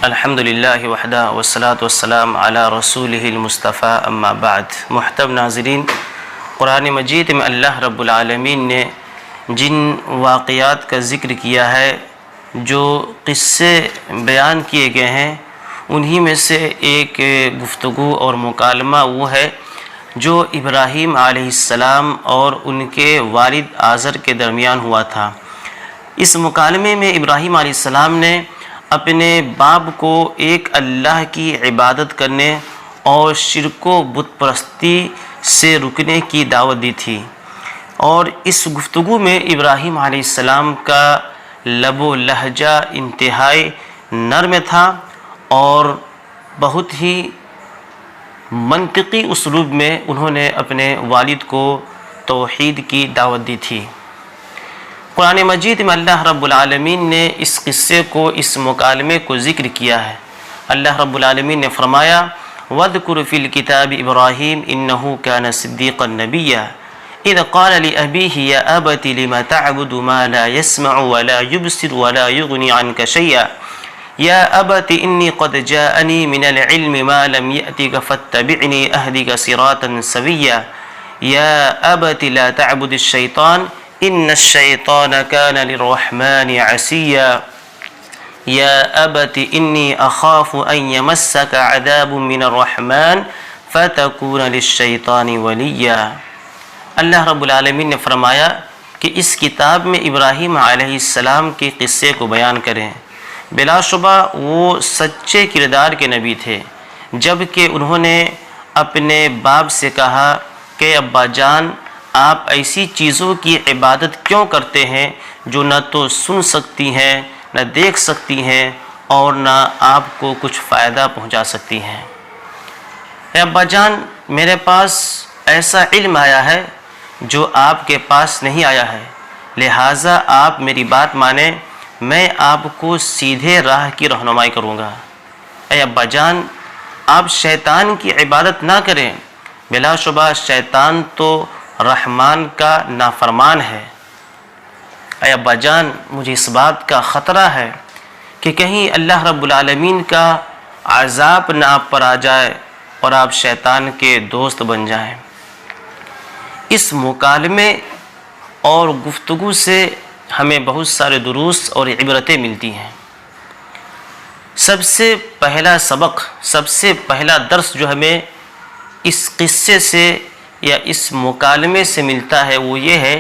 الحمد للہ وحدہ والصلاة والسلام علی رسولہ المصطفیٰ اما بعد۔ محترم ناظرین، قرآن مجید میں اللہ رب العالمین نے جن واقعات کا ذکر کیا ہے، جو قصے بیان کیے گئے ہیں، انہی میں سے ایک گفتگو اور مکالمہ وہ ہے جو ابراہیم علیہ السلام اور ان کے والد آزر کے درمیان ہوا تھا۔ اس مکالمے میں ابراہیم علیہ السلام نے اپنے باپ کو ایک اللہ کی عبادت کرنے اور شرک و بت پرستی سے رکنے کی دعوت دی تھی، اور اس گفتگو میں ابراہیم علیہ السلام کا لب و لہجہ انتہائی نرم تھا اور بہت ہی منطقی اسلوب میں انہوں نے اپنے والد کو توحید کی دعوت دی تھی۔ قرآن مجید میں اللہ رب العالمین نے اس قصے کو، اس مکالمے کو ذکر کیا ہے۔ اللہ رب العالمین نے فرمایا وَاذْكُرْ فِي الْكِتَابِ إِبْرَاهِيمَ إِنَّهُ كَانَ صِدِّيقًا نَبِيًّا إِذْ قَالَ لِأَبِيهِ يَا أَبَتِ لِمَ تَعْبُدُ مَا لَا يَسْمَعُ وَلَا يُبْصِرُ وَلَا يُغْنِي عَنْكَ شَيْئًا يَا أَبَتِ إِنِّي قَدْ جَاءَنِي مِنَ الْعِلْمِ مَا لَمْ يَأْتِكَ فَاتَّبِعْنِي أَهْدِكَ صِرَاطًا سَوِيًّا يَا أَبَتِ لَا تَعْبُدِ الشَّيْطَانَ إِنَّ الشَّيْطَانَ كَانَ لِلرَّحْمَنِ عَصِيًّا يَا أَبَتِ إِنِّي أَخَافُ أَن يَمَسَّكَ عَذَابٌ مِّنَ الرَّحْمَنِ فَتَكُونَ لِلشَّيْطَانِ وَلِيًّا۔ اللہ رب العالمین نے فرمایا کہ اس کتاب میں ابراہیم علیہ السلام کے قصے کو بیان کریں۔ بلا شبہ وہ سچے کردار کے نبی تھے، جبکہ انہوں نے اپنے باپ سے کہا کہ ابا جان، آپ ایسی چیزوں کی عبادت کیوں کرتے ہیں جو نہ تو سن سکتی ہیں، نہ دیکھ سکتی ہیں اور نہ آپ کو کچھ فائدہ پہنچا سکتی ہیں؟ اے ابا جان، میرے پاس ایسا علم آیا ہے جو آپ کے پاس نہیں آیا ہے، لہٰذا آپ میری بات مانیں، میں آپ کو سیدھے راہ کی رہنمائی کروں گا۔ اے ابا جان، آپ شیطان کی عبادت نہ کریں، بلا شبہ شیطان تو رحمان کا نافرمان ہے۔ اے ابا جان، مجھے اس بات کا خطرہ ہے کہ کہیں اللہ رب العالمین کا عذاب نہ آپ پر آ جائے اور آپ شیطان کے دوست بن جائیں۔ اس مکالمے اور گفتگو سے ہمیں بہت سارے دروس اور عبرتیں ملتی ہیں۔ سب سے پہلا سبق، سب سے پہلا درس جو ہمیں اس قصے سے یا اس مکالمے سے ملتا ہے وہ یہ ہے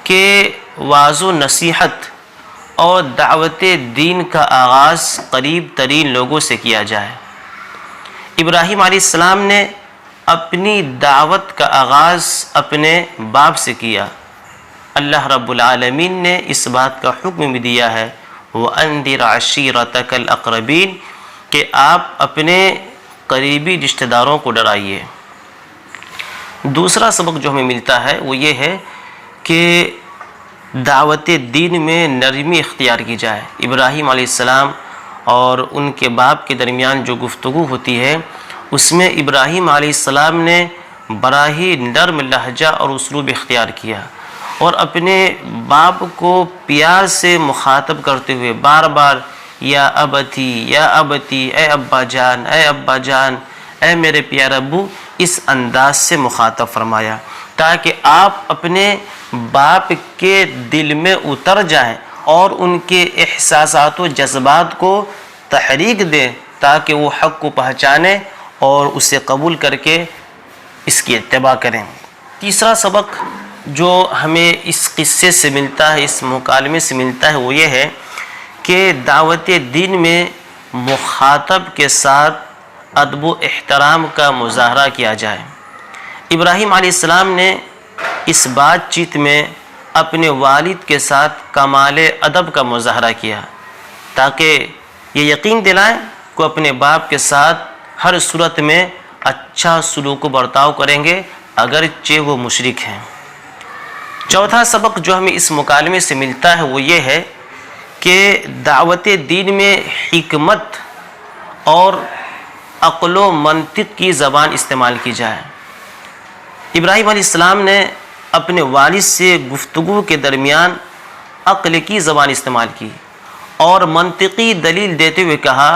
کہ وعظ و نصیحت اور دعوت دین کا آغاز قریب ترین لوگوں سے کیا جائے۔ ابراہیم علیہ السلام نے اپنی دعوت کا آغاز اپنے باپ سے کیا۔ اللہ رب العالمین نے اس بات کا حکم بھی دیا ہے وَأَنذِرْ عَشِيرَتَكَ الْأَقْرَبِينَ کہ آپ اپنے قریبی رشتہ داروں کو ڈرائیے۔ دوسرا سبق جو ہمیں ملتا ہے وہ یہ ہے کہ دعوت دین میں نرمی اختیار کی جائے۔ ابراہیم علیہ السلام اور ان کے باپ کے درمیان جو گفتگو ہوتی ہے، اس میں ابراہیم علیہ السلام نے بڑا ہی نرم لہجہ اور اسلوب اختیار کیا اور اپنے باپ کو پیار سے مخاطب کرتے ہوئے بار بار یا ابتی یا ابتی، اے ابا جان، اے ابا جان، اے میرے پیارے ابو، اس انداز سے مخاطب فرمایا تاکہ آپ اپنے باپ کے دل میں اتر جائیں اور ان کے احساسات و جذبات کو تحریک دیں تاکہ وہ حق کو پہچانیں اور اسے قبول کر کے اس کی اتباع کریں۔ تیسرا سبق جو ہمیں اس قصے سے ملتا ہے، اس مکالمے سے ملتا ہے، وہ یہ ہے کہ دعوت دین میں مخاطب کے ساتھ ادب و احترام کا مظاہرہ کیا جائے۔ ابراہیم علیہ السلام نے اس بات چیت میں اپنے والد کے ساتھ کمال ادب کا مظاہرہ کیا تاکہ یہ یقین دلائیں کہ اپنے باپ کے ساتھ ہر صورت میں اچھا سلوک و برتاؤ کریں گے اگرچہ وہ مشرک ہیں۔ چوتھا سبق جو ہمیں اس مکالمے سے ملتا ہے وہ یہ ہے کہ دعوت دین میں حکمت اور عقل و منطق کی زبان استعمال کی جائے۔ ابراہیم علیہ السلام نے اپنے والد سے گفتگو کے درمیان عقل کی زبان استعمال کی اور منطقی دلیل دیتے ہوئے کہا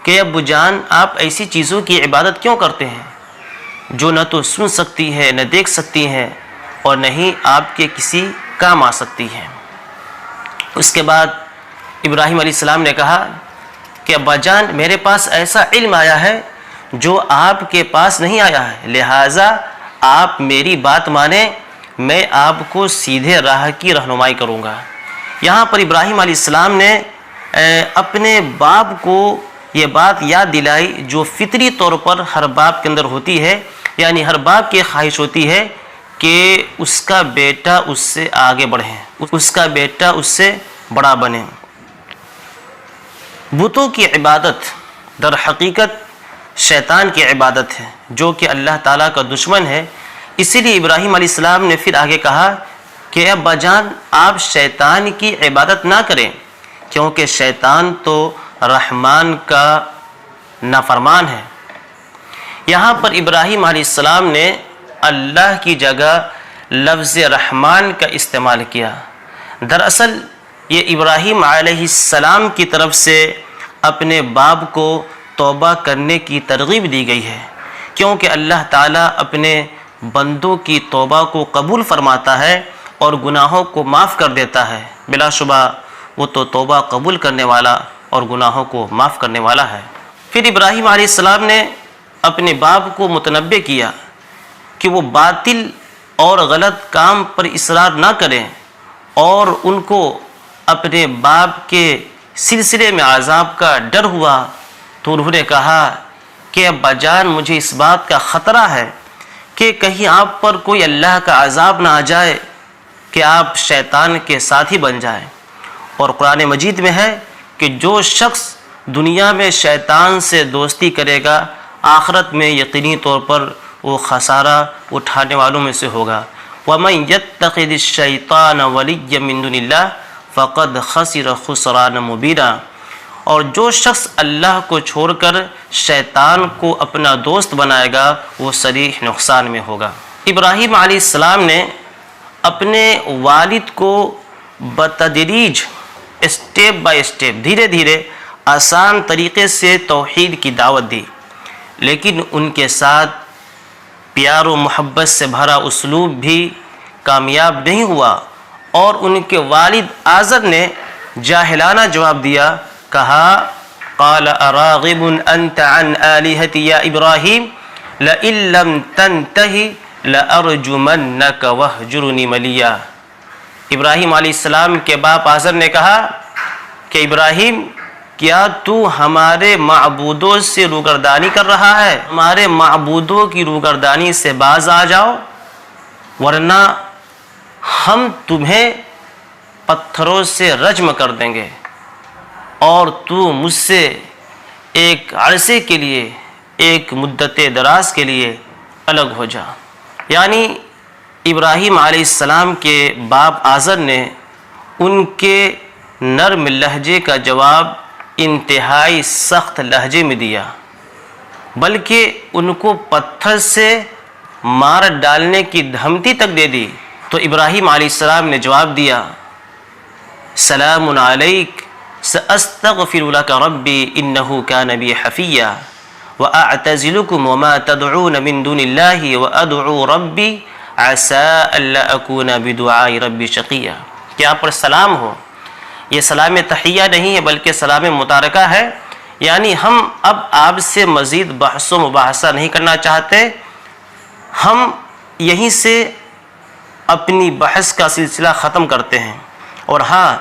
کہ ابو جان آپ ایسی چیزوں کی عبادت کیوں کرتے ہیں جو نہ تو سن سکتی ہے، نہ دیکھ سکتی ہیں، اور نہ ہی آپ کے کسی کام آ سکتی ہیں۔ اس کے بعد ابراہیم علیہ السلام نے کہا کہ ابا جان میرے پاس ایسا علم آیا ہے جو آپ کے پاس نہیں آیا ہے، لہٰذا آپ میری بات مانیں، میں آپ کو سیدھے راہ کی رہنمائی کروں گا۔ یہاں پر ابراہیم علیہ السلام نے اپنے باپ کو یہ بات یاد دلائی جو فطری طور پر ہر باپ کے اندر ہوتی ہے، یعنی ہر باپ کی خواہش ہوتی ہے کہ اس کا بیٹا اس سے آگے بڑھے، اس کا بیٹا اس سے بڑا بنے۔ بتوں کی عبادت در حقیقت شیطان کی عبادت ہے جو کہ اللہ تعالیٰ کا دشمن ہے۔ اسی لیے ابراہیم علیہ السلام نے پھر آگے کہا کہ ابا جان آپ شیطان کی عبادت نہ کریں، کیونکہ شیطان تو رحمان کا نافرمان ہے۔ یہاں پر ابراہیم علیہ السلام نے اللہ کی جگہ لفظ رحمان کا استعمال کیا۔ دراصل یہ ابراہیم علیہ السلام کی طرف سے اپنے باپ کو توبہ کرنے کی ترغیب دی گئی ہے، کیونکہ اللہ تعالیٰ اپنے بندوں کی توبہ کو قبول فرماتا ہے اور گناہوں کو معاف کر دیتا ہے۔ بلا شبہ وہ تو توبہ قبول کرنے والا اور گناہوں کو معاف کرنے والا ہے۔ پھر ابراہیم علیہ السلام نے اپنے باپ کو متنبہ کیا کہ وہ باطل اور غلط کام پر اصرار نہ کریں، اور ان کو اپنے باپ کے سلسلے میں عذاب کا ڈر ہوا تو انہوں نے کہا کہ ابا جان مجھے اس بات کا خطرہ ہے کہ کہیں آپ پر کوئی اللہ کا عذاب نہ آ جائے کہ آپ شیطان کے ساتھی بن جائیں۔ اور قرآن مجید میں ہے کہ جو شخص دنیا میں شیطان سے دوستی کرے گا آخرت میں یقینی طور پر وہ خسارہ اٹھانے والوں میں سے ہوگا۔ وَمَن يَتَّخِذِ الشَّيْطَانَ وَلِيًّا مِّن دُونِ اللَّهِ فَقَدْ خَسِرَ خُسْرَانًا مُبِينًا، اور جو شخص اللہ کو چھوڑ کر شیطان کو اپنا دوست بنائے گا وہ صریح نقصان میں ہوگا۔ ابراہیم علیہ السلام نے اپنے والد کو بتدریج اسٹیپ بائی اسٹیپ دھیرے دھیرے آسان طریقے سے توحید کی دعوت دی، لیکن ان کے ساتھ پیار و محبت سے بھرا اسلوب بھی کامیاب نہیں ہوا، اور ان کے والد آزر نے جاہلانہ جواب دیا، کہا قال اراغب انت عن آلہتی یا ابراہیم لئن لم تنتہی لارجمنک وہجرنی ملیا۔ ابراہیم علیہ السلام کے باپ آزر نے کہا کہ ابراہیم کیا تو ہمارے معبودوں سے روگردانی کر رہا ہے؟ ہمارے معبودوں کی روگردانی سے باز آ جاؤ، ورنہ ہم تمہیں پتھروں سے رجم کر دیں گے اور تو مجھ سے ایک عرصے کے لیے، ایک مدت دراز کے لیے الگ ہو جا۔ یعنی ابراہیم علیہ السلام کے باپ آزر نے ان کے نرم لہجے کا جواب انتہائی سخت لہجے میں دیا، بلکہ ان کو پتھر سے مار ڈالنے کی دھمکی تک دے دی۔ تو ابراہیم علیہ السلام نے جواب دیا، سلام علیک سأستغفر لك ربی انہ کان بی حفیا واعتزلکم وما تدعون من دون اللہ وادعو ربی عسى الا اکون بدعاء ربی شقیا۔ کہ آپ پر سلام ہو، یہ سلام تحیہ نہیں ہے بلکہ سلام متارکہ ہے، یعنی ہم اب آپ سے مزید بحث و مباحثہ نہیں کرنا چاہتے، ہم یہیں سے اپنی بحث کا سلسلہ ختم کرتے ہیں، اور ہاں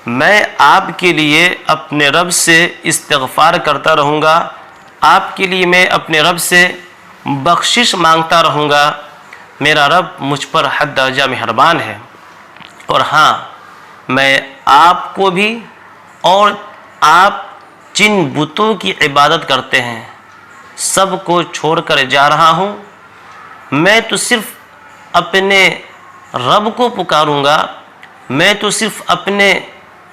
میں آپ کے لیے اپنے رب سے استغفار کرتا رہوں گا، آپ کے لیے میں اپنے رب سے بخشش مانگتا رہوں گا، میرا رب مجھ پر حد درجہ مہربان ہے۔ اور ہاں میں آپ کو بھی اور آپ جن بتوں کی عبادت کرتے ہیں سب کو چھوڑ کر جا رہا ہوں، میں تو صرف اپنے رب کو پکاروں گا، میں تو صرف اپنے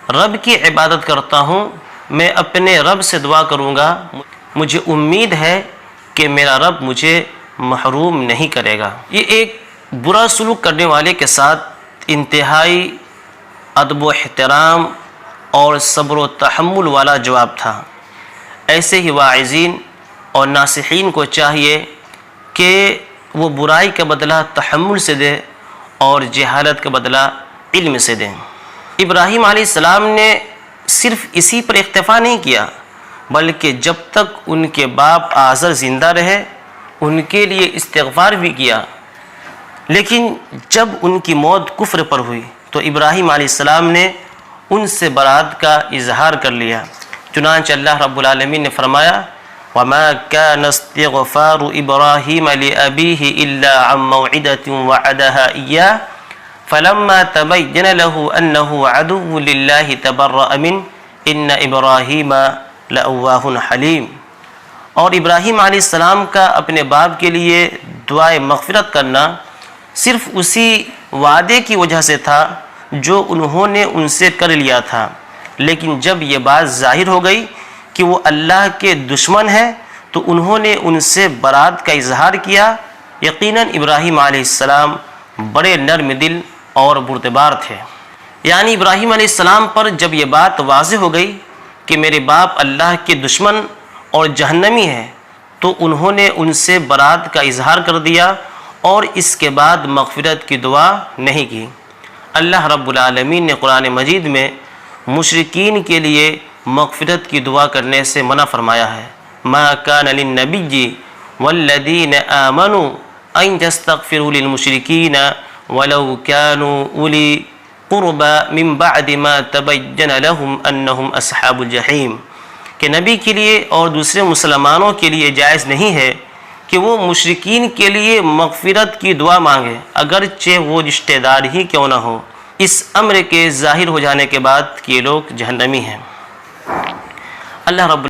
رب کی عبادت کرتا ہوں، میں اپنے رب سے دعا کروں گا، مجھے امید ہے کہ میرا رب مجھے محروم نہیں کرے گا۔ یہ ایک برا سلوک کرنے والے کے ساتھ انتہائی ادب و احترام اور صبر و تحمل والا جواب تھا، ایسے ہی واعظین اور ناصحین کو چاہیے کہ وہ برائی کا بدلہ تحمل سے دے اور جہالت کا بدلہ علم سے دیں۔ ابراہیم علیہ السلام نے صرف اسی پر اکتفا نہیں کیا، بلکہ جب تک ان کے باپ آزر زندہ رہے ان کے لیے استغفار بھی کیا، لیکن جب ان کی موت کفر پر ہوئی تو ابراہیم علیہ السلام نے ان سے برات کا اظہار کر لیا۔ چنانچہ اللہ رب العالمین نے فرمایا وَمَا كَانَ اسْتِغْفَارُ إِبْرَاهِيمَ لِأَبِيهِ إِلَّا عَن مَّوْعِدَةٍ وَعَدَهَا إِيَّاهُ فَلَمَّا تَبَيَّنَ لَهُ أَنَّهُ عَدُوٌّ لِلَّهِ تَبَرَّأَ مِنْهُ إِنَّ إِبْرَاهِيمَ لَأَوَّاهٌ حَلِيمٌ۔ اور ابراہیم علیہ السلام کا اپنے باپ کے لیے دعائے مغفرت کرنا صرف اسی وعدے کی وجہ سے تھا جو انہوں نے ان سے کر لیا تھا، لیکن جب یہ بات ظاہر ہو گئی کہ وہ اللہ کے دشمن ہے تو انہوں نے ان سے برات کا اظہار کیا۔ یقیناً ابراہیم علیہ السلام بڑے نرم دل اور بردبار تھے۔ یعنی ابراہیم علیہ السلام پر جب یہ بات واضح ہو گئی کہ میرے باپ اللہ کے دشمن اور جہنمی ہے تو انہوں نے ان سے برات کا اظہار کر دیا اور اس کے بعد مغفرت کی دعا نہیں کی۔ اللہ رب العالمین نے قرآن مجید میں مشرکین کے لیے مغفرت کی دعا کرنے سے منع فرمایا ہے۔ ما کان للنبی والذین آمنوا ان یستغفروا للمشرکین ولو کانوا اولی قربى من بعد ما تبین لهم انہم اصحاب الجحیم، کہ نبی کے لیے اور دوسرے مسلمانوں کے لیے جائز نہیں ہے کہ وہ مشرکین کے لیے مغفرت کی دعا مانگے اگرچہ وہ رشتہ دار ہی کیوں نہ ہو، اس امر کے ظاہر ہو جانے کے بعد کہ یہ لوگ جہنمی ہیں۔ اللہ رب